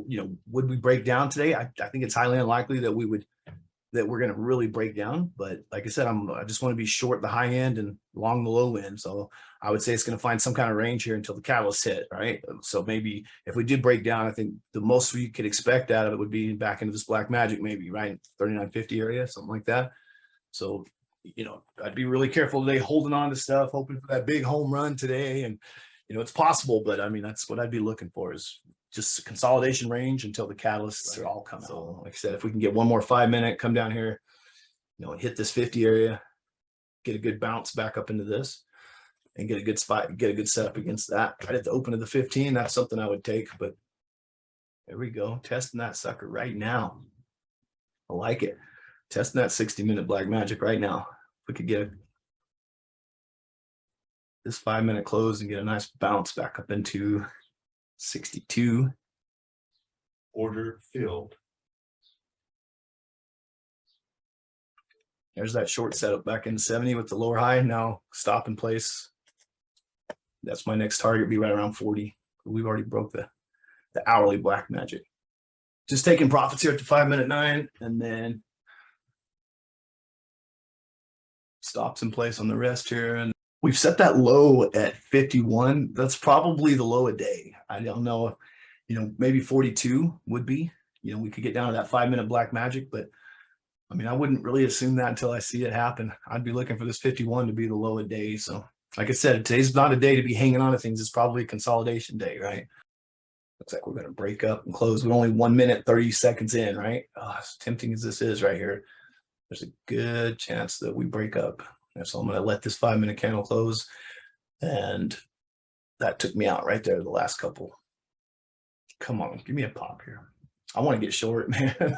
you know, would we break down today? I think it's highly unlikely that we're going to really break down. But like I said, I just want to be short the high end and long the low end. So I would say it's going to find some kind of range here until the catalyst hit, right? So maybe if we did break down, I think the most we could expect out of it would be back into this black magic, maybe, right? 39.50 area, something like that. So, you know, I'd be really careful today, holding on to stuff, hoping for that big home run today. And, you know, it's possible, but I mean, that's what I'd be looking for, is just consolidation range until the catalysts are all coming. So like I said, if we can get one more 5 minute, come down here, you know, hit this 50 area, get a good bounce back up into this, and get a good spot, get a good setup against that right at the open of the 15, that's something I would take. But there we go, testing that sucker right now. I like it. Testing that 60-minute black magic right now. If we could get this 5 minute close and get a nice bounce back up into 62. Order filled. There's that short setup back in 70 with the lower high. Now stop in place. That's my next target, be right around 40. We've already broke the hourly black magic. Just taking profits here at the 5 minute 9, and then stops in place on the rest here. And we've set that low at 51. That's probably the low a day. I don't know, you know, maybe 42 would be, you know, we could get down to that 5 minute black magic, but I mean, I wouldn't really assume that until I see it happen. I'd be looking for this 51 to be the low a day. So like I said, today's not a day to be hanging on to things. It's probably a consolidation day, right? Looks like we're going to break up and close. We're only 1 minute, 30 seconds in, right? Oh, as tempting as this is right here, there's a good chance that we break up. And so I'm going to let this 5 minute candle close. And that took me out right there, the last couple. Come on, give me a pop here. I want to get short, man.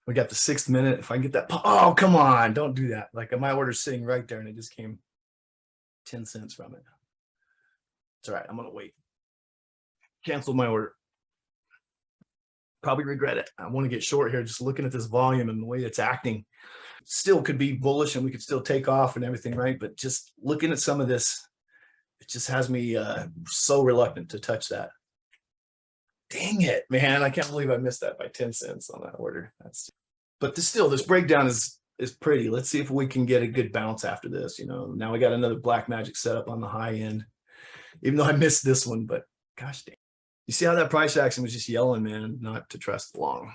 We got the 6th minute. If I can get that pop, oh, come on, don't do that. Like my order's sitting right there and it just came 10 cents from it. It's all right, I'm going to wait. Cancel my order. Probably regret it. I want to get short here, just looking at this volume and the way it's acting. Still could be bullish and we could still take off and everything, right? But just looking at some of this, it just has me so reluctant to touch that. Dang it, man. I can't believe I missed that by 10 cents on that order. But this breakdown is pretty. Let's see if we can get a good bounce after this. You know, now we got another black magic setup on the high end, even though I missed this one, but gosh dang. You see how that price action was just yelling, man, not to trust long.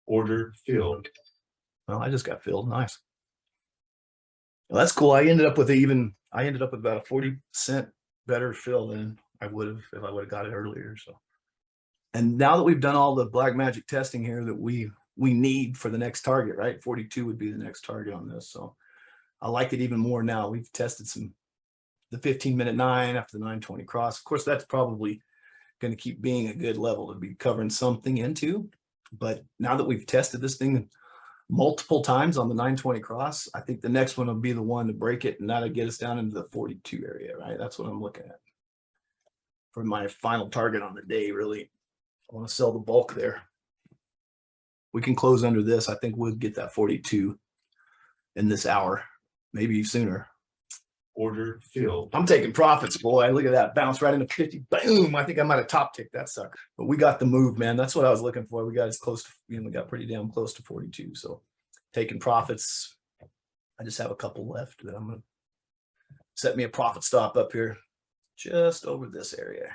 Order filled. Well, I just got filled. Nice. Well, that's cool. I ended up with about a 40-cent better fill than I would have if I would have got it earlier. So, and now that we've done all the black magic testing here that we need for the next target, right? 42 would be the next target on this. So I like it even more now. We've tested the 15 minute 9 after the 920 cross. Of course, that's probably going to keep being a good level to be covering something into. But now that we've tested this thing multiple times on the 920 cross, I think the next one will be the one to break it, and that'll get us down into the 42 area, right? That's what I'm looking at for my final target on the day. Really, I want to sell the bulk there. We can close under this. I think we'll get that 42 in this hour, maybe sooner. Order filled. I'm taking profits, boy. Look at that, bounce right into 50. Boom. I think I might have top ticked that sucker, but we got the move, man. That's what I was looking for. We got as close to, you know, we got pretty damn close to 42. So taking profits. I just have a couple left that I'm going to set me a profit stop up here just over this area.